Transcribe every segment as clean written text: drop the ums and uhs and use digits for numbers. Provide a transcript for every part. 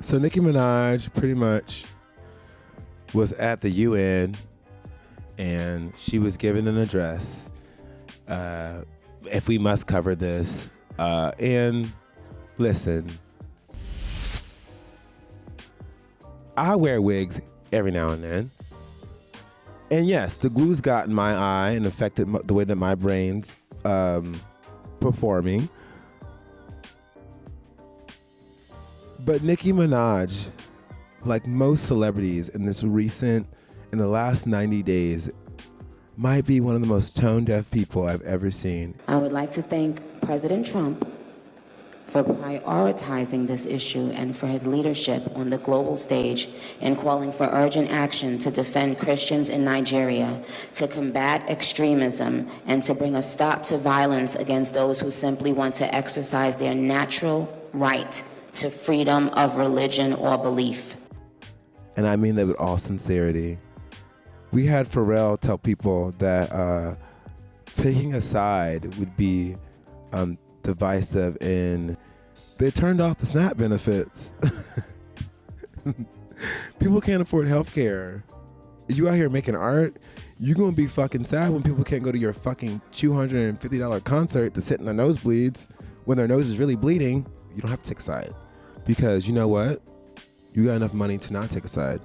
So Nicki Minaj pretty much was at the UN and she was given an address. If we must cover this. And listen, I wear wigs every now and then. And yes, the glue's got in my eye and affected the way that my brain's performing. But Nicki Minaj, like most celebrities in the last 90 days, might be one of the most tone-deaf people I've ever seen. I would like to thank President Trump for prioritizing this issue and for his leadership on the global stage in calling for urgent action to defend Christians in Nigeria, to combat extremism, and to bring a stop to violence against those who simply want to exercise their natural right to freedom of religion or belief. And I mean that with all sincerity. We had Pharrell tell people that taking a side would be divisive, and they turned off the SNAP benefits. People can't afford health care. You out here making art, you're going to be fucking sad when people can't go to your fucking $250 concert to sit in the nosebleeds when their nose is really bleeding. You don't have to take a side. Because you know what? You got enough money to not take a side.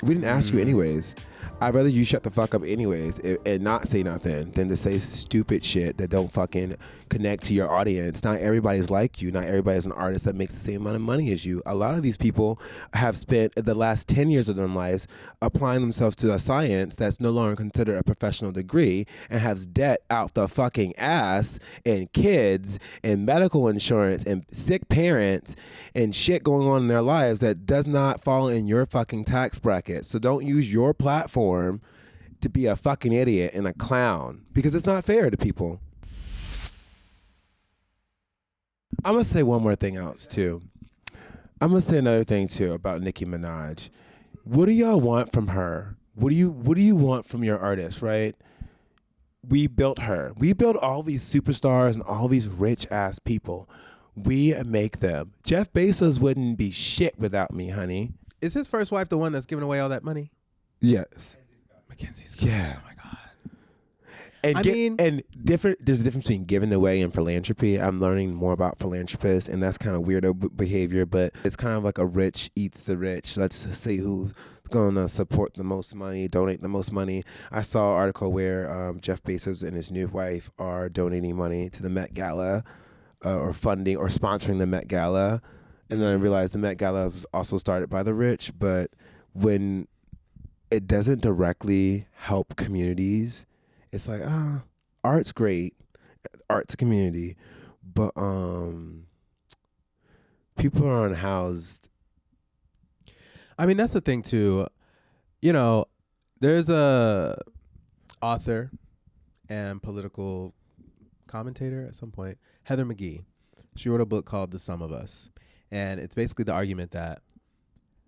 We didn't ask you anyways. I'd rather you shut the fuck up anyways and not say nothing than to say stupid shit that don't fucking connect to your audience. Not everybody's like you. Not everybody's an artist that makes the same amount of money as you. A lot of these people have spent the last 10 years of their lives applying themselves to a science that's no longer considered a professional degree and has debt out the fucking ass and kids and medical insurance and sick parents and shit going on in their lives that does not fall in your fucking tax bracket. So don't use your platform to be a fucking idiot and a clown, because it's not fair to people. I'm gonna say one more thing else too. I'm gonna say another thing too about Nicki Minaj. What do y'all want from her? What do you want from your artist, right? We built her. We built all these superstars and all these rich ass people. We make them. Jeff Bezos wouldn't be shit without me, honey. Is his first wife the one that's giving away all that money? Yes. Mackenzie Scott. Yeah. Oh my God. And there's a difference between giving away and philanthropy. I'm learning more about philanthropists, and that's kind of weirdo behavior, but it's kind of like a rich eats the rich. Let's just see who's going to support the most money, donate the most money. I saw an article where Jeff Bezos and his new wife are donating money to the Met Gala or funding or sponsoring the Met Gala. And then I realized the Met Gala was also started by the rich, but when it doesn't directly help communities, it's like, art's great, art's a community, but people are unhoused. I mean, that's the thing too. You know, there's a author and political commentator at some point, Heather McGhee. She wrote a book called The Sum of Us. And it's basically the argument that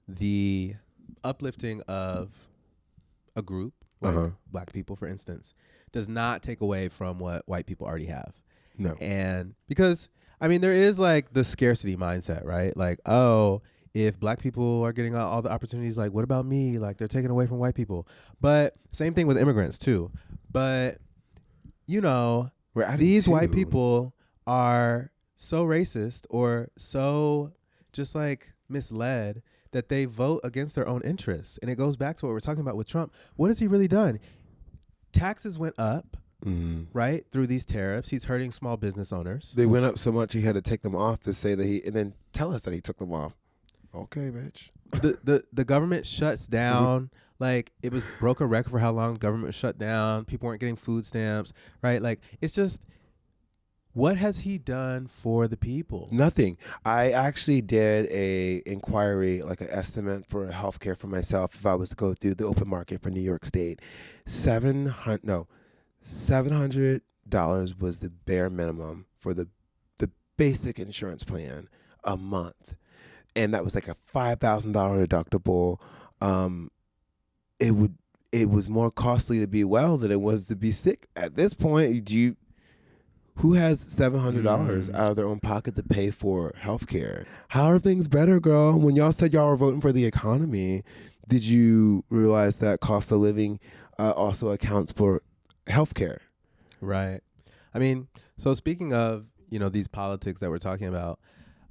the uplifting of a group, like black people, for instance, does not take away from what white people already have. No. And because, I mean, there is like the scarcity mindset, right? Like, oh, if black people are getting all the opportunities, like, what about me? Like, they're taking away from white people. But same thing with immigrants, too. But, you know, these white people are so racist or so just like misled that they vote against their own interests. And it goes back to what we're talking about with Trump. What has he really done? Taxes went up, right, through these tariffs. He's hurting small business owners. They went up so much he had to take them off to say that and then tell us that he took them off. Okay, bitch. The government shuts down. Like, it was broke a record for how long the government was shut down. People weren't getting food stamps, right? Like, it's just, what has he done for the people? Nothing. I actually did a inquiry, like an estimate for healthcare for myself if I was to go through the open market for New York State. $700 was the bare minimum for the basic insurance plan a month. And that was like a $5,000 deductible. It was more costly to be well than it was to be sick. At this point, who has $700 out of their own pocket to pay for healthcare? How are things better, girl? When y'all said y'all were voting for the economy, did you realize that cost of living also accounts for healthcare? Right. I mean, so speaking of, these politics that we're talking about,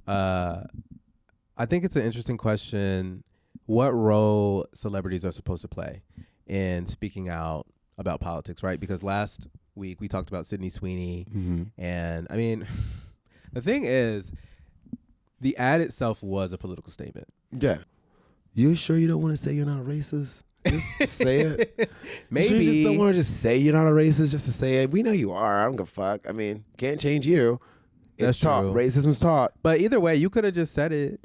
I think it's an interesting question what role celebrities are supposed to play in speaking out about politics, right? Because last week we talked about Sydney Sweeney. And I mean, the thing is, the ad itself was a political statement. Yeah. You sure you don't want to say you're not a racist? Just say it. Maybe. You just don't want to just say you're not a racist just to say it. We know you are. I don't give a fuck. I mean, can't change you. It's taught. True. Racism's taught. But either way, you could have just said it.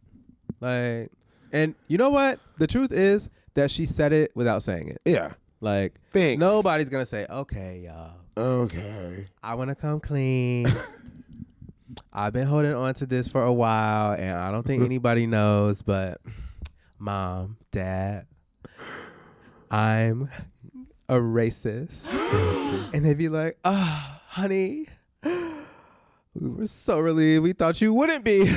And you know what? The truth is that she said it without saying it. Yeah. Thanks. Nobody's going to say, okay, y'all. Okay. I want to come clean. I've been holding on to this for a while, and I don't think anybody knows, but Mom, Dad, I'm a racist. And they'd be like, honey, we were so relieved. We thought you wouldn't be.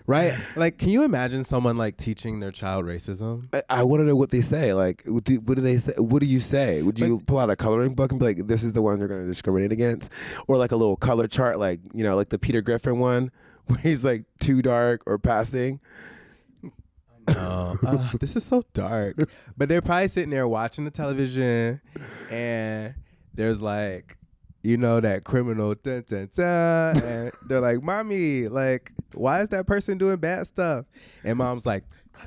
Right? Can you imagine someone teaching their child racism? I want to know what they say. What do they say? What do you say? Would you pull out a coloring book and be like, this is the one you're going to discriminate against? Or a little color chart, like the Peter Griffin one, where he's too dark or passing? No, this is so dark. But they're probably sitting there watching the television, and there's that criminal, dun, dun, dun, and they're like, Mommy, why is that person doing bad stuff? And Mom's like,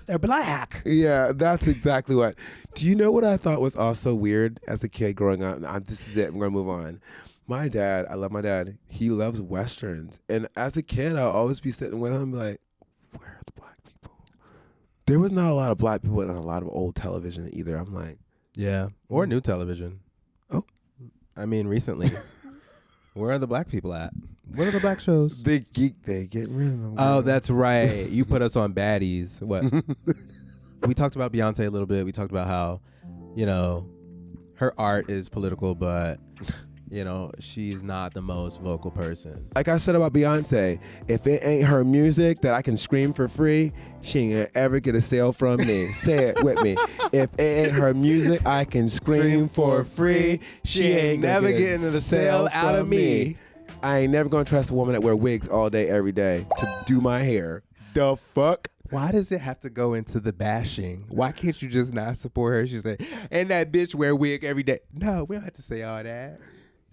they're black. Yeah, that's exactly what. Do you know what I thought was also weird as a kid growing up? This is it. I'm going to move on. My dad, I love my dad. He loves Westerns. And as a kid, I'll always be sitting with him where are the black people? There was not a lot of black people in a lot of old television either. I'm like. Yeah, or new television. Oh. I mean, recently. Where are the black people at? What are the black shows? They get rid of them. Oh, that's right. You put us on baddies. What? We talked about Beyonce a little bit. We talked about how, her art is political, but, she's not the most vocal person. Like I said about Beyonce, if it ain't her music that I can scream for free, she ain't gonna ever get a sale from me. Say it with me. If it ain't her music I can scream for free, she ain't never getting a sale out of me. I ain't never gonna trust a woman that wear wigs all day, every day to do my hair. The fuck? Why does it have to go into the bashing? Why can't you just not support her? She's like, and that bitch wear wig every day. No, we don't have to say all that.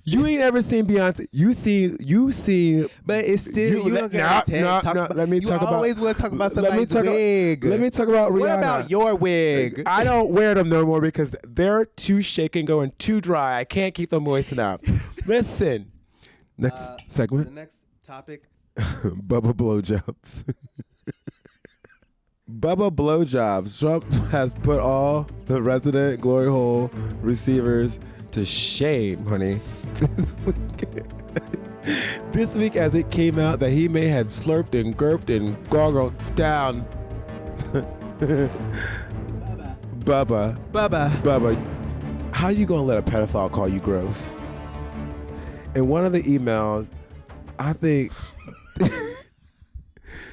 You ain't ever seen Beyonce. You see, but it's still you don't get let me talk about. You always want to talk about somebody's wig. Let me talk about Rihanna. What about your wig? I don't wear them no more because they're too shaken, going too dry. I can't keep them moist enough. Listen, next segment. The next topic. Bubba Blowjobs. Bubba Blowjobs. Trump has put all the resident glory hole receivers to shame, honey. This week as it came out that he may have slurped and gurped and goggled down Bubba. How you gonna let a pedophile call you gross? In one of the emails, I think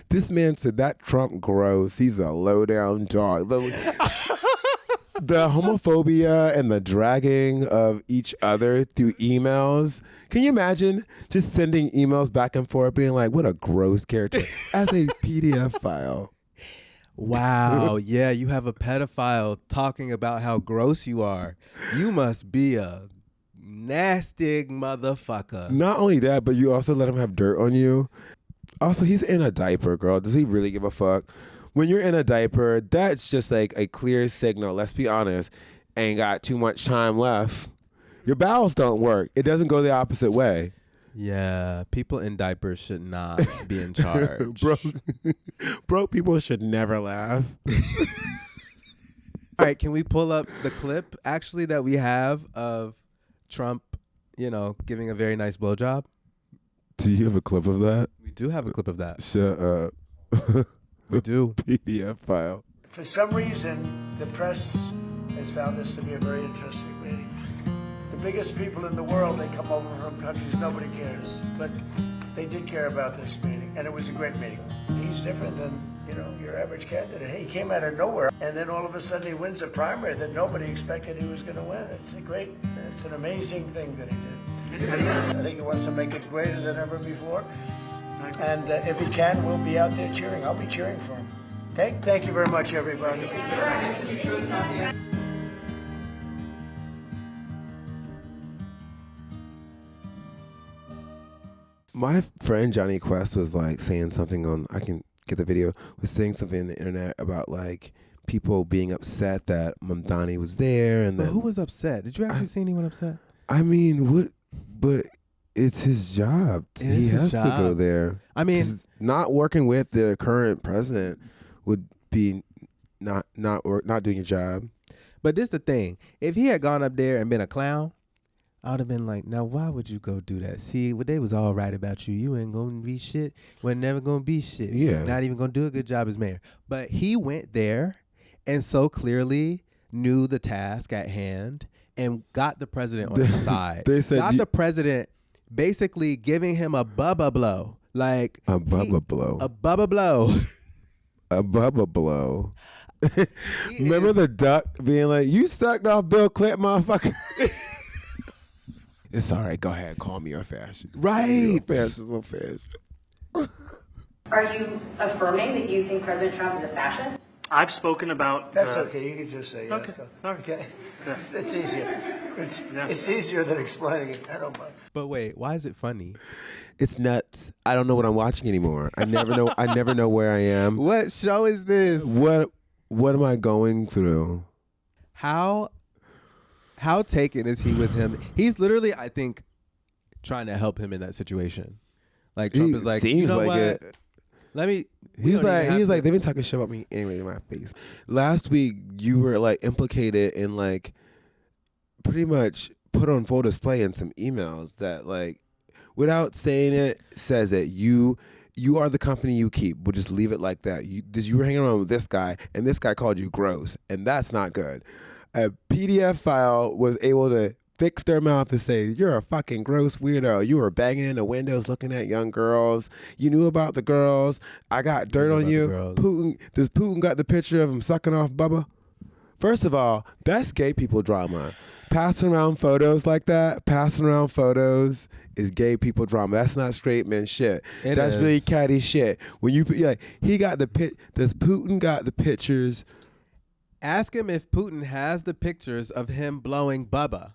this man said that Trump gross. He's a low down dog. The homophobia and the dragging of each other through emails. Can you imagine just sending emails back and forth being like, what a gross character as a PDF file. Wow. Yeah, you have a pedophile talking about how gross you are. You must be a nasty motherfucker. Not only that, but you also let him have dirt on you. Also, he's in a diaper, girl. Does he really give a fuck? When you're in a diaper, that's just a clear signal. Let's be honest. Ain't got too much time left. Your bowels don't work. It doesn't go the opposite way. Yeah, people in diapers should not be in charge. Broke people should never laugh. All right, can we pull up the clip actually that we have of Trump, giving a very nice blowjob? Do you have a clip of that? We do have a clip of that. Shut up. We do. PDF file. For some reason, the press has found this to be a very interesting reading. The biggest people in the world, they come over from countries nobody cares. But they did care about this meeting, and it was a great meeting. He's different than, your average candidate. He came out of nowhere, and then all of a sudden he wins a primary that nobody expected he was going to win. It's an amazing thing that he did. I think he wants to make it greater than ever before. And if he can, we'll be out there cheering. I'll be cheering for him. Okay? Thank you very much, everybody. My friend Johnny Quest was like saying something on, I can get the video, was saying something on the internet about like people being upset that Mamdani was there. And but that, who was upset? Did you actually see anyone upset? I mean, what? But it's his job. He has to go there. I mean, not working with the current president would be not doing your job. But this the thing. If he had gone up there and been a clown, I would have been like, now why would you go do that? See, they was all right about you. You ain't gonna be shit. We're never gonna be shit. Yeah. Not even gonna do a good job as mayor. But he went there and so clearly knew the task at hand and got the president on his side. They said got the president basically giving him a Bubba blow. Like a Bubba blow. A Bubba blow. A Bubba blow. Remember the duck being like, you sucked off Bill Clinton, motherfucker? It's all right. Go ahead. Call me a fascist. Right. I'm fascist. Are you affirming that you think President Trump is a fascist? I've spoken about... That's okay. You can just say yes. Okay. All right. Okay. Yeah. It's easier. Yes. It's easier than explaining it. I don't mind. But wait, why is it funny? It's nuts. I don't know what I'm watching anymore. I never know. I never know where I am. What show is this? What am I going through? How taken is he with him? He's literally, I think, trying to help him in that situation. Like Trump is like, seems you know like what? it. He's like, they've been talking shit about me anyway in my face. Last week, you were like implicated in like pretty much put on full display in some emails that like, without saying it, says it. You are the company you keep. We'll just leave it like that. You were hanging around with this guy, and this guy called you gross, and that's not good. A PDF file was able to fix their mouth and say, you're a fucking gross weirdo. You were banging in the windows looking at young girls. You knew about the girls. I got dirt on you. Putin got the picture of him sucking off Bubba? First of all, that's gay people drama. Passing around photos like that, passing around photos is gay people drama. That's not straight men shit. That's really catty shit. When you he got does Putin got the pictures? Ask him if Putin has the pictures of him blowing Bubba.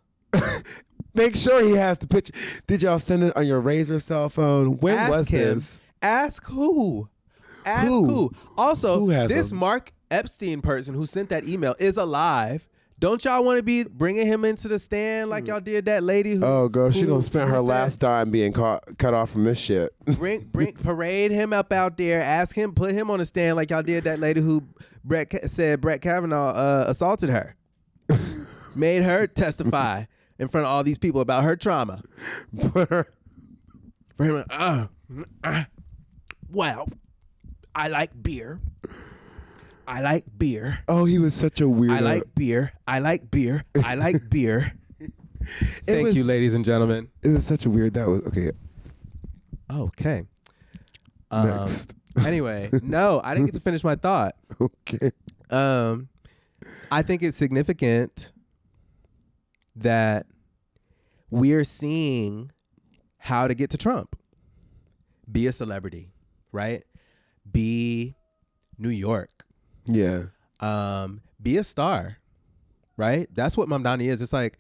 Make sure he has the picture. Did y'all send it on your Razr cell phone? When was this? Ask who? Ask who? Also, Who has this them? Mark Epstein person who sent that email is alive. Don't y'all want to be bringing him into the stand like y'all did that lady who? Oh, girl, she gonna spend her last dime being cut off from this shit. Parade him up out there. Ask him, put him on the stand like y'all did that lady who Brett Kavanaugh assaulted her. Made her testify in front of all these people about her trauma. For him, well, I like beer. Oh, he was such a weirdo. I like beer. Thank you, ladies and gentlemen. It was such a weird. That was okay. Okay. Next. Anyway, no, I didn't get to finish my thought. Okay. I think it's significant that we're seeing how to get to Trump. Be a celebrity, right? Be New York. Yeah. Be a star, right? That's what Mamdani is. It's like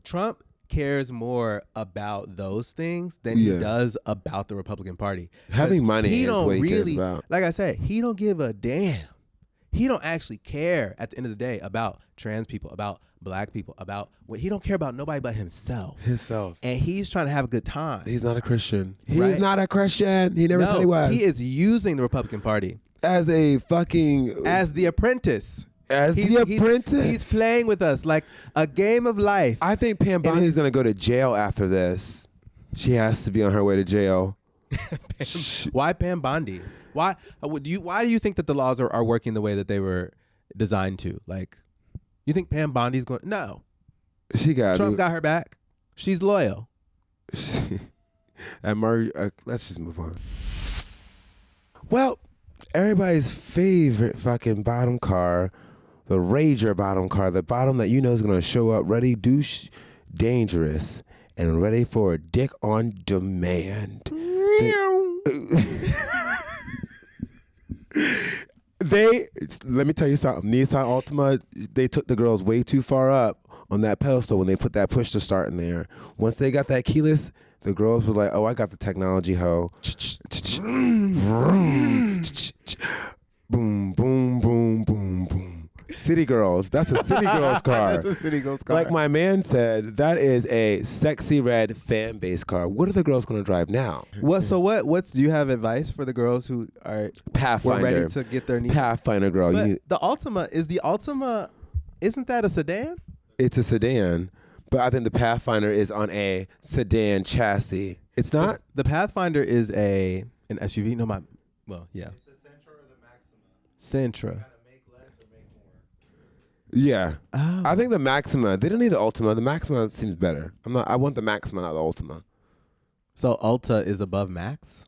Trump cares more about those things than he does about the Republican Party. Having money is what he cares about. Like I said, he don't give a damn. He don't actually care at the end of the day about trans people, about black people, he don't care about nobody but himself. And he's trying to have a good time. He's not a Christian. He's not a Christian. He never said he was. He is using the Republican Party as the apprentice. He's playing with us like a game of life. I think Pam Bondi's going to go to jail after this. She has to be on her way to jail. Why Pam Bondi? Why do you think that the laws are working the way that they were designed to? Like, you think Pam Bondi's going? No. She got Trump got her back. She's loyal. And let's just move on. Well, everybody's favorite fucking bottom car, the Rager bottom car, the bottom that you know is gonna show up ready, douche, dangerous, and ready for a dick on demand. Let me tell you something. Nissan Altima, they took the girls way too far up on that pedestal when they put that push to start in there. Once they got that keyless, the girls were like, "Oh, I got the technology, ho." Boom, boom, boom, boom, boom. City girls. That's a city girls car. That's a city girls car. Like my man said, that is a sexy red fan base car. What are the girls going to drive now? What's do you have advice for the girls who are Pathfinder. ready to get their needs? Pathfinder girl. But the Altima, isn't that a sedan? It's a sedan, but I think the Pathfinder is on a sedan chassis. It's not? The Pathfinder is an SUV. Yeah. It's the Sentra or the Maxima. Sentra. Yeah. Oh. I think the Maxima, they don't need the Ultima. The Maxima seems better. I want the Maxima, not the Ultima. So Ulta is above Max?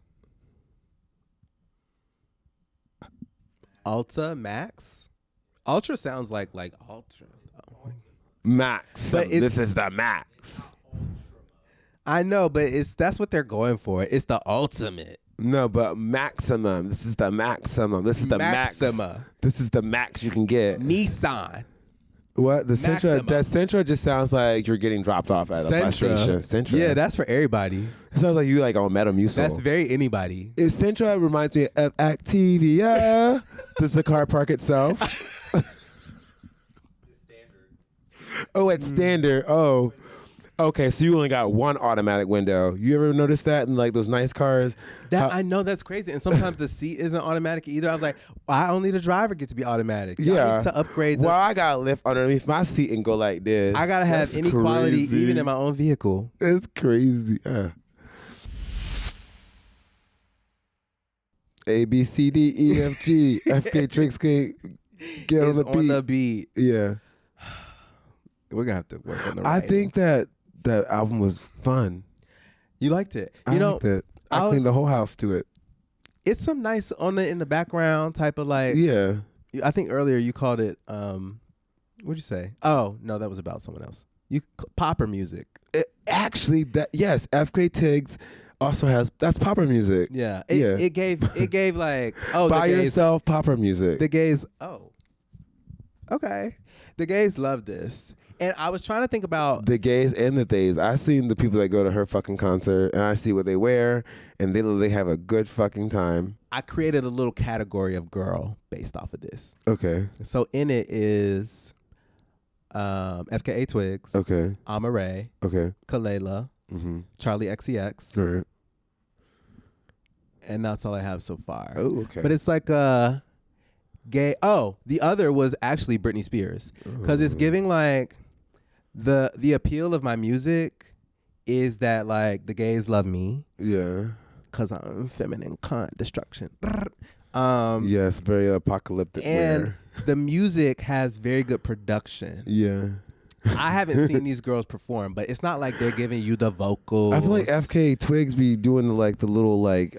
Ulta, Max? Ultra sounds like Ultra. Max. But This is the Max. I know, but that's what they're going for. It's the ultimate. No, but maximum. This is the maximum. This is the Maxima. max. This is the max you can get. Nissan. What? The Sentra? Maxima. That Sentra just sounds like you're getting dropped off at a bus station. Sentra. Yeah, that's for everybody. It sounds like you like on Metamucil. That's very anybody. Sentra reminds me of Activia. Does the car park itself? It's standard. Oh, it's standard. Oh. Okay, so you only got one automatic window. You ever notice that in like those nice cars? I know that's crazy. And sometimes the seat isn't automatic either. I was like, why only the driver gets to be automatic? Y'all need to upgrade. Well, I got to lift underneath my seat and go like this. I got to have inequality even in my own vehicle. It's crazy. A, B, C, D, E, F, G. FK Tricks can get on the beat. Yeah. We're going to have to work on the I think that album was fun. You liked it. I liked it. I cleaned the whole house to it. It's some nice in the background type of like. Yeah. I think earlier you called it, what'd you say? Oh, no, that was about someone else. Popper music. Actually, yes, FK Tiggs also that's popper music. Yeah. It gave like, By yourself popper music. The gays, okay. The gays love this. And I was trying to think about the gays and the theys. I seen the people that go to her fucking concert, and I see what they wear, and they have a good fucking time. I created a little category of girl based off of this. Okay. So in it is FKA Twigs. Okay. Amaray. Okay. Kalela. Mm-hmm. Charlie XCX. Right. And that's all I have so far. Oh, okay. But it's like a gay. Oh, the other was actually Britney Spears, because it's giving like. The appeal of my music is that like the gays love me. Yeah. Cause I'm feminine cunt destruction. Yes, very apocalyptic. And the music has very good production. Yeah. I haven't seen these girls perform, but it's not like they're giving you the vocals. I feel like FK Twigs be doing the little like.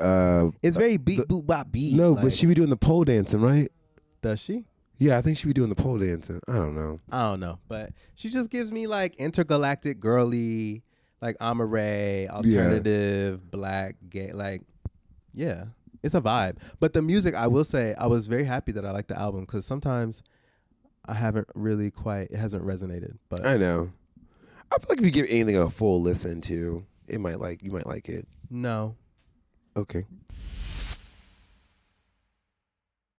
It's very beat boop bop beat. No, like, but she be doing the pole dancing, right? Does she? Yeah, I think she be doing the pole dancing. I don't know. But she just gives me like intergalactic girly, like Amaray, alternative, black, gay, like, yeah, it's a vibe. But the music, I will say, I was very happy that I liked the album, because sometimes I haven't really it hasn't resonated. But I know. I feel like if you give anything a full listen to, you might like it. No. Okay.